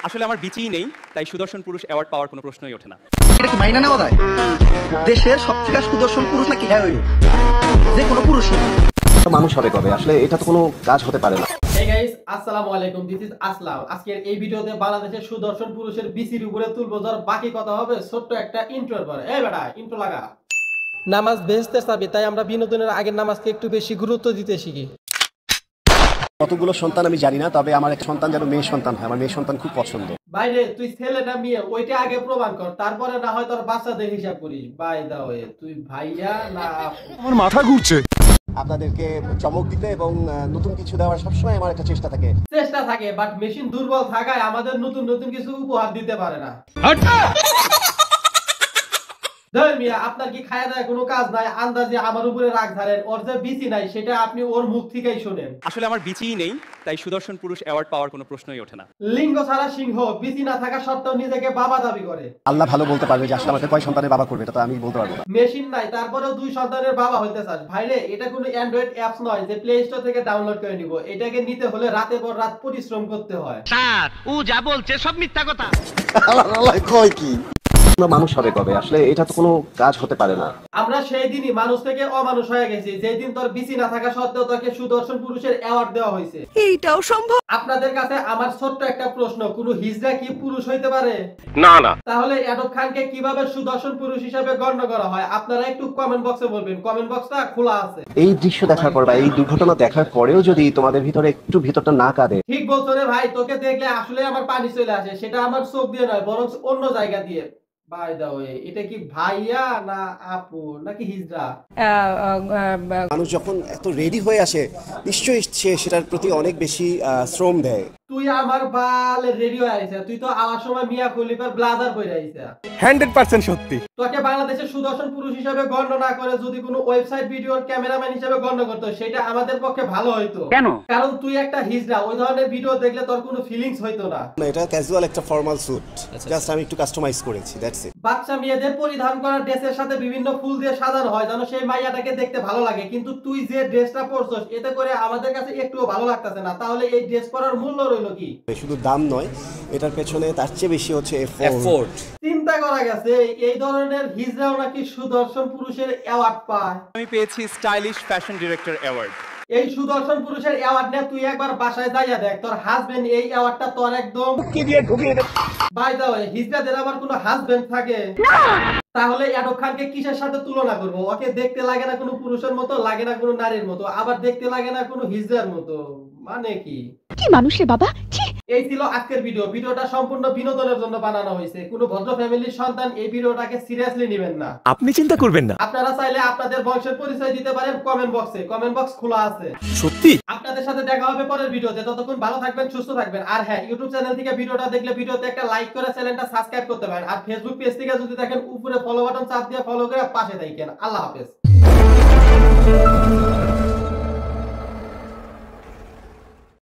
আসলে আমার বিচিই নেই, তাই সুদর্শন পুরুষ অ্যাওয়ার্ড পাওয়ার কোনো প্রশ্নই ওঠে না। এটা কি মাইনা নেওয়া যায়? দেশের সবথেকে সুদর্শন পুরুষ নাকি হ্যাঁ হইল যে কোনো পুরুষ মানুষ হবে কবে? আসলে এটা তো কোনো কাজ হতে পারে না। Hey guys, আসসালামু আলাইকুম, দিস ইজ আসলাম। আজকের এই ভিডিওতে বাংলাদেশের সুদর্শন পুরুষের বিসির উপরে তুলবো, যার বাকি কথা হবে ছোট্ট একটা ইন্ট্রোর পরে। এই বেটা, ইন্ট্রো লাগা। নামাজ বেহেশতের চাবি, তাই আমরা বিনোদনের আগের নামাজকে একটু বেশি গুরুত্ব দিতে শিখি। কতগুলো সন্তান আমি জানি না, তবে আমার এক সন্তান যেন মেয়ে সন্তান হয়। আমার মেয়ে সন্তান খুব পছন্দ। বাইরে তুই ছেলে না মেয়ে ওইটা আগে প্রমাণ কর, তারপরে না হয় তোর বাচ্চাদের হিসাব করিস। বাই দা ওয়ে, তুই ভাইয়া না? আমার মাথা ঘুরছে। আপনাদেরকে চমক দিতে এবং নতুন কিছু দেওয়ার সবসময় আমার একটা চেষ্টা থাকে। বাট মেশিন দুর্বল থাকায় আমাদের নতুন নতুন কিছু উপহার দিতে পারে না। আপনার কি খায়া দেয় কোনো কাজ নাই? আন্দাজে আমার উপরে রাগ ধরেন। ওর যে বিচি নাই সেটা আপনি ওর মুখ থেকেই শোনেন। আসলে আমার বিচিই নেই, তাই সুদর্শন পুরুষ অ্যাওয়ার্ড পাওয়ার কোনো প্রশ্নই ওঠে না। লিঙ্গ ছাড়া সিংহ, বিচি না থাকা সত্ত্বেও নিজেকে বাবা দাবি করে। আল্লাহ ভালো বলতে পারবে যে আসলে আমাকে কয় সন্তানের বাবা করবে, এটা তো আমি বলতে পারবো না। মেশিন নাই, তারপরেও 2 সন্তানের বাবা হইতে চাস? ভাইরে, এটা কোনো অ্যান্ড্রয়েড অ্যাপস নয় যে প্লে স্টোর থেকে ডাউনলোড করে নিব। এটাকে নিতে হলে রাতের পর রাত পরিশ্রম করতে হয়। স্যার ও যা বলছে সব মিথ্যা কথা। আল্লাহ কয় কি? মানুষ হবে কবে? আসলে এটা তো কোনো কাজ হতে পারে না। আমরা সেই দিনই মানুষ থেকে অমানুষ হয়ে গেছি, যেই দিন তোর বিচি না থাকা সত্ত্বেও তোকে সুদর্শন পুরুষের অ্যাওয়ার্ড দেওয়া হয়েছে। এইটাও সম্ভব? আপনাদের কাছে আমার ছোট্ট একটা প্রশ্ন, কোন হিজড়া কি পুরুষ হইতে পারে? না না। তাহলে অ্যাডব খানকে কিভাবে সুদর্শন পুরুষ হিসেবে গণ্য করা হয়? আপনারা একটু কমেন্ট বক্সে বলবেন। কমেন্ট বক্সটা খোলা আছে। এই দৃশ্য দেখার পর বা এই দুর্ঘটনা দেখার পরেও যদি তোমাদের ভিতরে একটু ভিতরটা না কাঁদে। ঠিক বলছো রে ভাই, তোকে দেখলে আসলে আমার পানি চলে আসে। সেটা আমার চোখ দিয়ে নয়, বরং অন্য জায়গা দিয়ে। বাই দা ওয়ে, এটা কি ভাইয়া না আপু নাকি হিজড়া? মানুষ যখন এত রেডি হয়ে আসে, নিশ্চয়ই সে সেটার প্রতি অনেক বেশি শ্রম দেয়। তুই আমার বালে রেডিও আইছে, তুই তো আমার সময় মিয়া খলিফার ব্লাজার পরে আইছে। 100% সত্যি। তোকে বাংলাদেশের সুদর্শন পুরুষ হিসেবে গণ্য না করে যদি কোনো ওয়েবসাইট ভিডিওর ক্যামেরাম্যান হিসেবে গণ্য করতো, সেটা আমাদের পক্ষে ভালো হইতো। কেন? কারণ তুই একটা হিজড়া, ওই ধরনের ভিডিও দেখলে তোর কোনো ফিলিংস হইতো না। এটা ক্যাজুয়াল একটা ফর্মাল স্যুট, জাস্ট আমি একটু কাস্টমাইজ করেছি, দ্যাটস ইট। বাচ্চা মেয়েদের পরিধান করা ড্রেসের সাথে বিভিন্ন ফুল দিয়ে সাজানো হয় যেন সেই মাইয়াটাকে দেখতে ভালো লাগে, কিন্তু তুই যে ড্রেসটা পরছস এতে করে আমাদের কাছে একটুও ভালো লাগতেছে না। তাহলে এই ড্রেস পরার মূল্য রইলো কি? শুধু দাম নয়, এটার পেছনে তার চেয়ে বেশি হচ্ছে এফোর্ট। চিন্তা করা গেছে এই ধরনের হিজড়াও নাকি সুদর্শন পুরুষের অ্যাওয়ার্ড পায়। আমি পেয়েছি স্টাইলিশ ফ্যাশন ডিরেক্টর অ্যাওয়ার্ড। এই সুদর্শন পুরুষের অ্যাওয়ার্ড নিয়ে তুই একবার বাসায় যাইয়া দেখ, তোর হাজবেন্ড এই অ্যাওয়ার্ডটা তোর একদম কি দিয়ে ঢুকিয়ে দেবে। বাই দা ওয়ে, হিজড়াদের আবার কোনো হাজবেন্ড থাকে? তাহলে অ্যাডব খানকে কিসের সাথে তুলনা করবো? ওকে দেখতে লাগে না কোনো পুরুষের মতো, লাগে না কোনো নারীর মতো, আবার দেখতে লাগে না কোনো হিজড়ার মতো। মানে কি মানুষ রে বাবা। এই ছিল আজকের ভিডিও। ভিডিওটা সম্পূর্ণ বিনোদনের জন্য বানানো হয়েছে। কোনো ভদ্র ফ্যামিলির সন্তান এই ভিডিওটাকে সিরিয়াসলি নেবেন না। আপনি চিন্তা করবেন না। আপনারা চাইলে আপনাদের বংশের পরিচয় দিতে পারেন কমেন্ট বক্সে। কমেন্ট বক্স খোলা আছে। সত্যি? আপনাদের সাথে দেখা হবে পরের ভিডিওতে। ততক্ষণ ভালো থাকবেন, সুস্থ থাকবেন। আর হ্যাঁ, ইউটিউব চ্যানেল থেকে ভিডিওটা দেখলে ভিডিওতে একটা লাইক করে চ্যানেলটা সাবস্ক্রাইব করতে পারেন। আর ফেসবুক পেজ থেকে যদি দেখেন উপরে ফলো বাটন চাপ দিয়ে ফলো করে পাশে থাকেন। আল্লাহ হাফেজ।